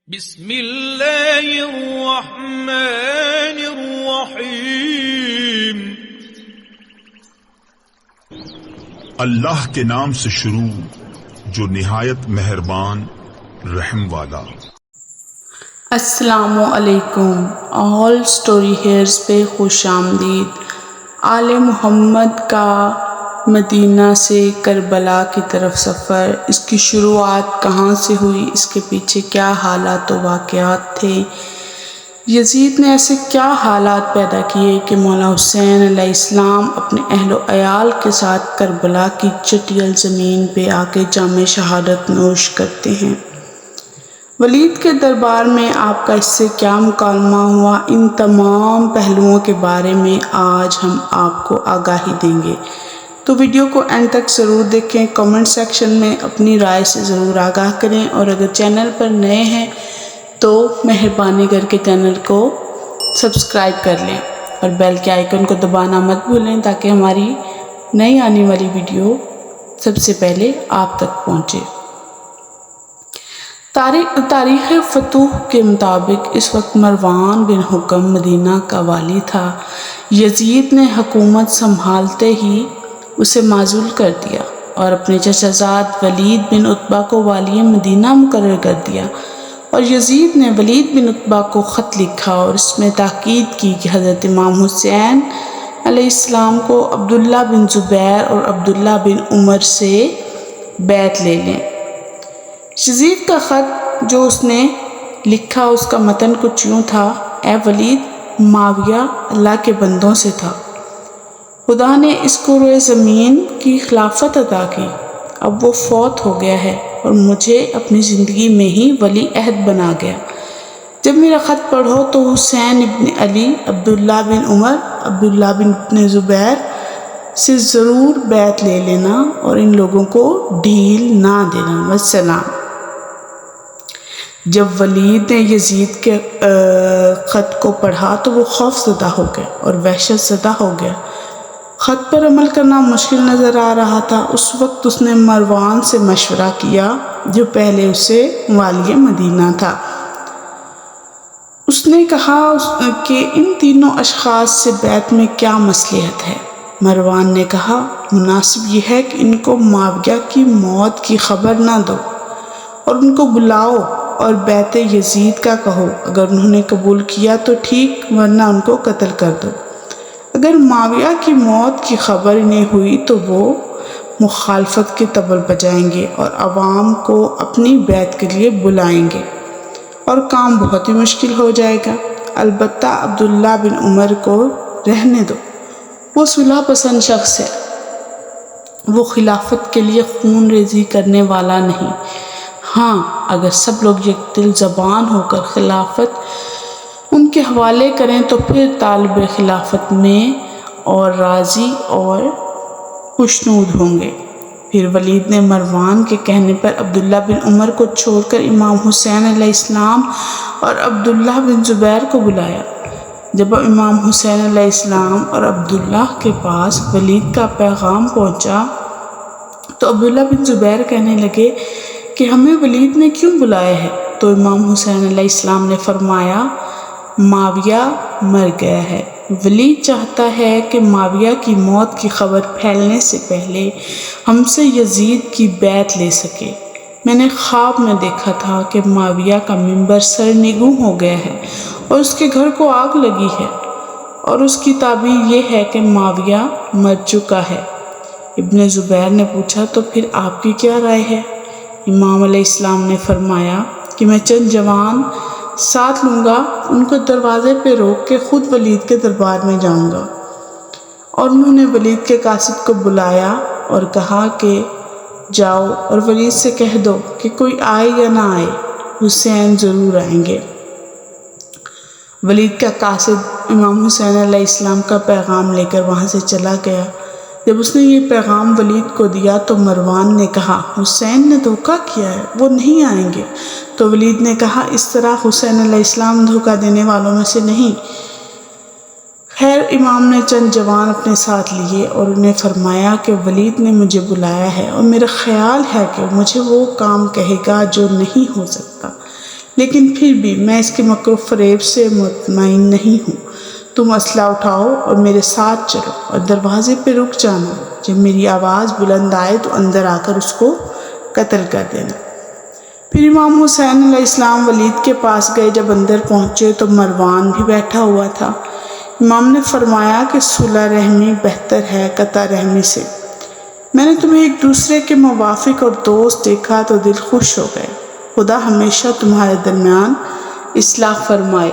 بسم اللہ الرحمن الرحیم۔ اللہ کے نام سے شروع جو نہایت مہربان رحم والا۔ السلام علیکم، آل سٹوری ہیئرز پہ خوش آمدید۔ آل محمد کا مدینہ سے کربلا کی طرف سفر، اس کی شروعات کہاں سے ہوئی، اس کے پیچھے کیا حالات و واقعات تھے، یزید نے ایسے کیا حالات پیدا کیے کہ مولا حسین علیہ السلام اپنے اہل و عیال کے ساتھ کربلا کی چٹیل زمین پہ آ کے جام شہادت نوش کرتے ہیں۔ ولید کے دربار میں آپ کا اس سے کیا مکالمہ ہوا، ان تمام پہلوؤں کے بارے میں آج ہم آپ کو آگاہی دیں گے، تو ویڈیو کو اینڈ تک ضرور دیکھیں۔ کمنٹ سیکشن میں اپنی رائے سے ضرور آگاہ کریں، اور اگر چینل پر نئے ہیں تو مہربانی کر کے چینل کو سبسکرائب کر لیں اور بیل کے آئیکن کو دبانا مت بھولیں تاکہ ہماری نئی آنے والی ویڈیو سب سے پہلے آپ تک پہنچے۔ تاریخ فتوح کے مطابق اس وقت مروان بن حکم مدینہ کا والی تھا۔ یزید نے حکومت سنبھالتے ہی اسے معزول کر دیا اور اپنے چچا زاد ولید بن عتبہ کو والی مدینہ مقرر کر دیا، اور یزید نے ولید بن عتبہ کو خط لکھا اور اس میں تاکید کی کہ حضرت امام حسین علیہ السلام کو عبداللہ بن زبیر اور عبداللہ بن عمر سے بیعت لے لیں۔ یزید کا خط جو اس نے لکھا، اس کا متن کچھ یوں تھا: اے ولید، معاویہ اللہ کے بندوں سے تھا، خدا نے اس کو روئے زمین کی خلافت عطا کی، اب وہ فوت ہو گیا ہے اور مجھے اپنی زندگی میں ہی ولی عہد بنا گیا۔ جب میرا خط پڑھو تو حسین ابن علی، عبداللہ بن عمر، عبداللہ بن زبیر سے ضرور بیعت لے لینا اور ان لوگوں کو ڈھیل نہ دینا، والسلام۔ جب ولید نے یزید کے خط کو پڑھا تو وہ خوف زدہ ہو گیا اور وحشت زدہ ہو گیا۔ خط پر عمل کرنا مشکل نظر آ رہا تھا۔ اس وقت اس نے مروان سے مشورہ کیا جو پہلے اسے والی مدینہ تھا۔ اس نے کہا کہ ان تینوں اشخاص سے بیعت میں کیا مصلحت ہے؟ مروان نے کہا، مناسب یہ ہے کہ ان کو معاویہ کی موت کی خبر نہ دو اور ان کو بلاؤ اور بیعت یزید کا کہو، اگر انہوں نے قبول کیا تو ٹھیک، ورنہ ان کو قتل کر دو۔ اگر معاویہ کی موت کی خبر انہیں ہوئی تو وہ مخالفت کے طبل بجائیں گے اور عوام کو اپنی بیعت کے لیے بلائیں گے اور کام بہت ہی مشکل ہو جائے گا۔ البتہ عبداللہ بن عمر کو رہنے دو، وہ صلح پسند شخص ہے، وہ خلافت کے لیے خون ریزی کرنے والا نہیں۔ ہاں، اگر سب لوگ یک دل زبان ہو کر خلافت ان کے حوالے کریں تو پھر طالب خلافت میں اور راضی اور خوشنود ہوں گے۔ پھر ولید نے مروان کے کہنے پر عبداللہ بن عمر کو چھوڑ کر امام حسین علیہ السلام اور عبداللہ بن زبیر کو بلایا۔ جب امام حسین علیہ السلام اور عبداللہ کے پاس ولید کا پیغام پہنچا تو عبداللہ بن زبیر کہنے لگے کہ ہمیں ولید نے کیوں بلایا ہے؟ تو امام حسین علیہ السلام نے فرمایا، معاویہ مر گیا ہے، ولید چاہتا ہے کہ معاویہ کی موت کی خبر پھیلنے سے پہلے ہم سے یزید کی بیعت لے سکے۔ میں نے خواب میں دیکھا تھا کہ معاویہ کا منبر سرنگوں ہو گیا ہے اور اس کے گھر کو آگ لگی ہے، اور اس کی تعبیر یہ ہے کہ معاویہ مر چکا ہے۔ ابن زبیر نے پوچھا، تو پھر آپ کی کیا رائے ہے؟ امام علیہ السلام نے فرمایا کہ میں چند جوان ساتھ لوں گا، ان کو دروازے پہ روک کے خود ولید کے دربار میں جاؤں گا۔ اور انہوں نے ولید کے قاصد کو بلایا اور کہا کہ جاؤ اور ولید سے کہہ دو کہ کوئی آئے یا نہ آئے، حسین ضرور آئیں گے۔ ولید کا قاصد امام حسین علیہ السلام کا پیغام لے کر وہاں سے چلا گیا۔ جب اس نے یہ پیغام ولید کو دیا تو مروان نے کہا، حسین نے دھوکہ کیا ہے، وہ نہیں آئیں گے۔ تو ولید نے کہا، اس طرح حسین علیہ السلام دھوکہ دینے والوں میں سے نہیں۔ خیر، امام نے چند جوان اپنے ساتھ لیے اور انہیں فرمایا کہ ولید نے مجھے بلایا ہے اور میرا خیال ہے کہ مجھے وہ کام کہے گا جو نہیں ہو سکتا، لیکن پھر بھی میں اس کے مکر و فریب سے مطمئن نہیں ہوں۔ تم اسلحہ اٹھاؤ اور میرے ساتھ چلو اور دروازے پہ رک جانا۔ جب میری آواز بلند آئے تو اندر آ کر اس کو قتل کر دینا۔ پھر امام حسین علیہ السلام ولید کے پاس گئے۔ جب اندر پہنچے تو مروان بھی بیٹھا ہوا تھا۔ امام نے فرمایا کہ صلح رحمی بہتر ہے قطع رحمی سے۔ میں نے تمہیں ایک دوسرے کے موافق اور دوست دیکھا تو دل خوش ہو گئے۔ خدا ہمیشہ تمہارے درمیان اصلاح فرمائے۔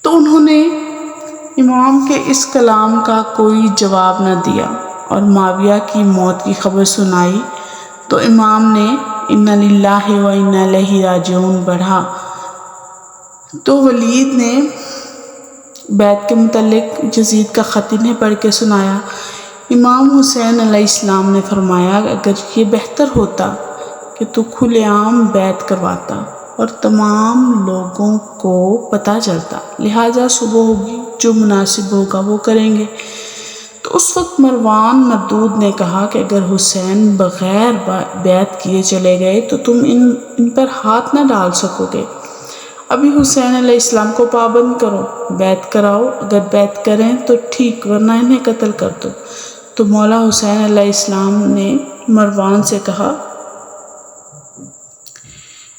تو انہوں نے امام کے اس کلام کا کوئی جواب نہ دیا اور معاویہ کی موت کی خبر سنائی تو امام نے انا للہ و انا الیہ راجعون پڑھا تو ولید نے بیعت کے متعلق یزید کا خط انہیں پڑھ کے سنایا۔ امام حسین علیہ السلام نے فرمایا اگر یہ بہتر ہوتا کہ تو کھلے عام بیعت کرواتا اور تمام لوگوں کو پتہ چلتا، لہٰذا صبح ہوگی جو مناسب ہوگا وہ کریں گے۔ تو اس وقت مروان مردود نے کہا کہ اگر حسین بغیر بیعت کیے چلے گئے تو تم ان پر ہاتھ نہ ڈال سکو گے۔ ابھی حسین علیہ السلام کو پابند کرو، بیعت کراؤ، اگر بیعت کریں تو ٹھیک ورنہ انہیں قتل کر دو۔ تو مولا حسین علیہ السلام نے مروان سے کہا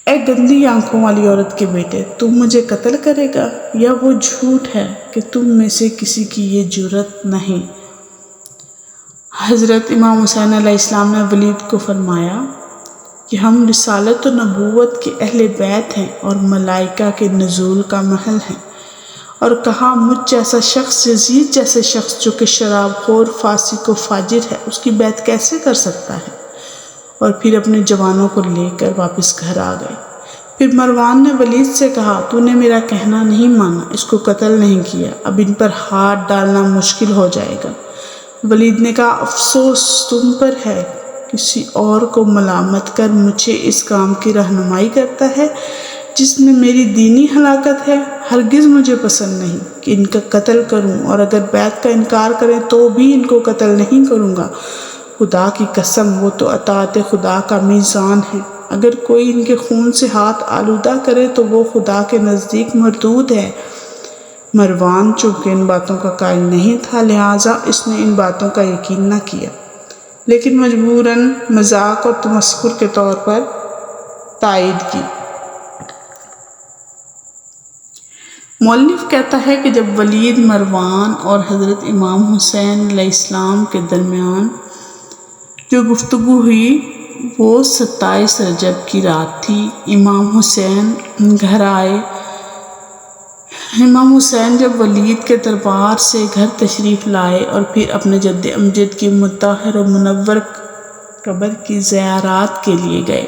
اے گندی آنکھوں والی عورت کے بیٹے، تم مجھے قتل کرے گا یا وہ جھوٹ ہے کہ تم میں سے کسی کی یہ جرأت نہیں؟ حضرت امام حسین علیہ السلام نے ولید کو فرمایا کہ ہم رسالت و نبوت کے اہل بیت ہیں اور ملائکہ کے نزول کا محل ہیں، اور کہا مجھ جیسا شخص یزید جیسے شخص جو کہ شراب خور فاسق و فاجر ہے اس کی بیعت کیسے کر سکتا ہے؟ اور پھر اپنے جوانوں کو لے کر واپس گھر آ گئے۔ پھر مروان نے ولید سے کہا تو نے میرا کہنا نہیں مانا، اس کو قتل نہیں کیا، اب ان پر ہاتھ ڈالنا مشکل ہو جائے گا۔ ولید نے کہا افسوس تم پر ہے، کسی اور کو ملامت کر مجھے اس کام کی رہنمائی کرتا ہے جس میں میری دینی ہلاکت ہے۔ ہرگز مجھے پسند نہیں کہ ان کا قتل کروں، اور اگر بیعت کا انکار کریں تو بھی ان کو قتل نہیں کروں گا۔ خدا کی قسم وہ تو اطاعت خدا کا میزان ہے، اگر کوئی ان کے خون سے ہاتھ آلودہ کرے تو وہ خدا کے نزدیک مردود ہے۔ مروان چونکہ ان باتوں کا قائل نہیں تھا لہٰذا اس نے ان باتوں کا یقین نہ کیا، لیکن مجبوراً مذاق اور تمسخر کے طور پر تائید کی۔ مؤلف کہتا ہے کہ جب ولید، مروان اور حضرت امام حسین علیہ السلام کے درمیان جو گفتگو ہوئی وہ 27 رجب کی رات تھی۔ امام حسین گھر آئے۔ امام حسین جب ولید کے دربار سے گھر تشریف لائے اور پھر اپنے جد امجد کی مطہر و منور قبر کی زیارات کے لیے گئے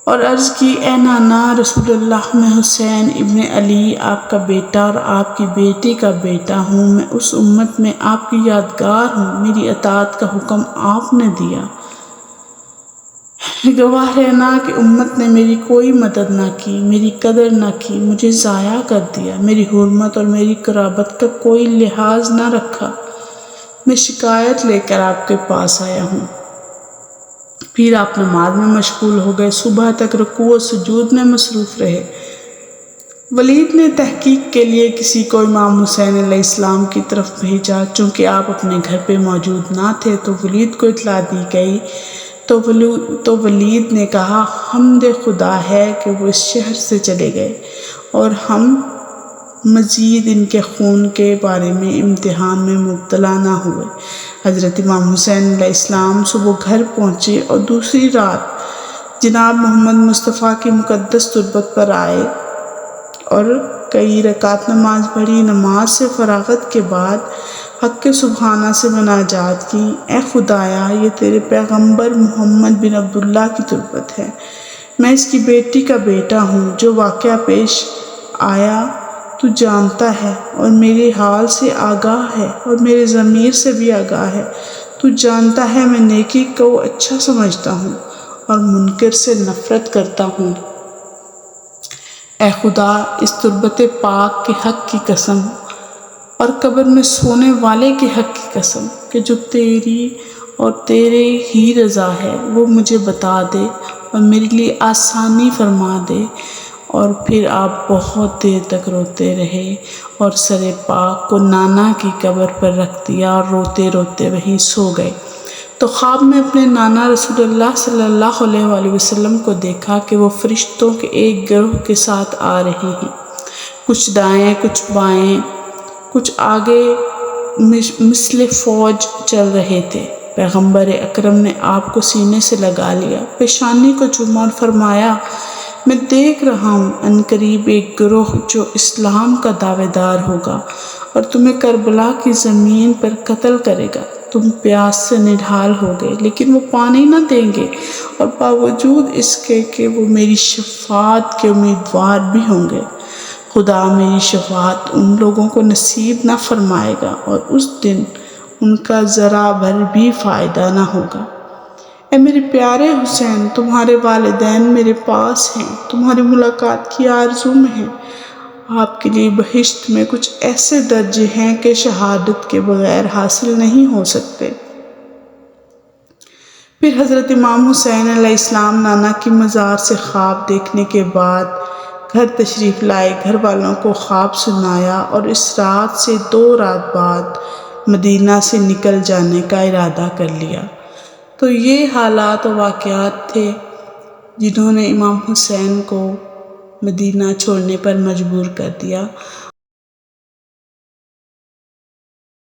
اور عرض کی اے نانا رسول اللہ، میں حسین ابن علی آپ کا بیٹا اور آپ کی بیٹی کا بیٹا ہوں، میں اس امت میں آپ کی یادگار ہوں، میری اطاعت کا حکم آپ نے دیا، گواہ رہنا کہ امت نے میری کوئی مدد نہ کی، میری قدر نہ کی، مجھے ضائع کر دیا، میری حرمت اور میری قرابت کا کوئی لحاظ نہ رکھا۔ میں شکایت لے کر آپ کے پاس آیا ہوں۔ پھر آپ نماز میں مشغول ہو گئے، صبح تک رکوع و سجود میں مصروف رہے۔ ولید نے تحقیق کے لیے کسی کو امام حسین علیہ السلام کی طرف بھیجا، چونکہ آپ اپنے گھر پہ موجود نہ تھے تو ولید کو اطلاع دی گئی۔ تو ولید نے کہا حمد خدا ہے کہ وہ اس شہر سے چلے گئے اور ہم مزید ان کے خون کے بارے میں امتحان میں مبتلا نہ ہوئے۔ حضرت امام حسین علیہ السلام صبح گھر پہنچے اور دوسری رات جناب محمد مصطفیٰ کی مقدس تربت پر آئے اور کئی رکعت نماز پڑھی۔ نماز سے فراغت کے بعد حق سبحانہ سے مناجات کی، اے خدایا یہ تیرے پیغمبر محمد بن عبداللہ کی تربت ہے، میں اس کی بیٹی کا بیٹا ہوں، جو واقعہ پیش آیا تو جانتا ہے اور میرے حال سے آگاہ ہے اور میرے ضمیر سے بھی آگاہ ہے، تو جانتا ہے میں نیکی کو اچھا سمجھتا ہوں اور منکر سے نفرت کرتا ہوں۔ اے خدا اس تربت پاک کے حق کی قسم اور قبر میں سونے والے کے حق کی قسم کہ جو تیری اور تیرے ہی رضا ہے وہ مجھے بتا دے اور میرے لیے آسانی فرما دے۔ اور پھر آپ بہت دیر تک روتے رہے اور سر پاک کو نانا کی قبر پر رکھ دیا اور روتے روتے وہیں سو گئے۔ تو خواب میں اپنے نانا رسول اللہ صلی اللہ علیہ وآلہ وسلم کو دیکھا کہ وہ فرشتوں کے ایک گروہ کے ساتھ آ رہے ہیں، کچھ دائیں کچھ بائیں، کچھ آگے مثل فوج چل رہے تھے۔ پیغمبر اکرم نے آپ کو سینے سے لگا لیا، پیشانی کو چوما اور فرمایا، میں دیکھ رہا ہوں عنقریب ایک گروہ جو اسلام کا دعوے دار ہوگا اور تمہیں کربلا کی زمین پر قتل کرے گا۔ تم پیاس سے نڈھال ہو گئے لیکن وہ پانی نہ دیں گے، اور باوجود اس کے کہ وہ میری شفاعت کے امیدوار بھی ہوں گے۔ خدا میری شفاعت ان لوگوں کو نصیب نہ فرمائے گا اور اس دن ان کا ذرا بھر بھی فائدہ نہ ہوگا۔ اے میرے پیارے حسین، تمہارے والدین میرے پاس ہیں، تمہاری ملاقات کی آرزو میں ہیں۔ آپ کے لیے بہشت میں کچھ ایسے درجے ہیں کہ شہادت کے بغیر حاصل نہیں ہو سکتے۔ پھر حضرت امام حسین علیہ السلام نانا کی مزار سے خواب دیکھنے کے بعد گھر تشریف لائے، گھر والوں کو خواب سنایا اور اس رات سے 2 رات بعد مدینہ سے نکل جانے کا ارادہ کر لیا۔ تو یہ حالات و واقعات تھے جنہوں نے امام حسین کو مدینہ چھوڑنے پر مجبور کر دیا۔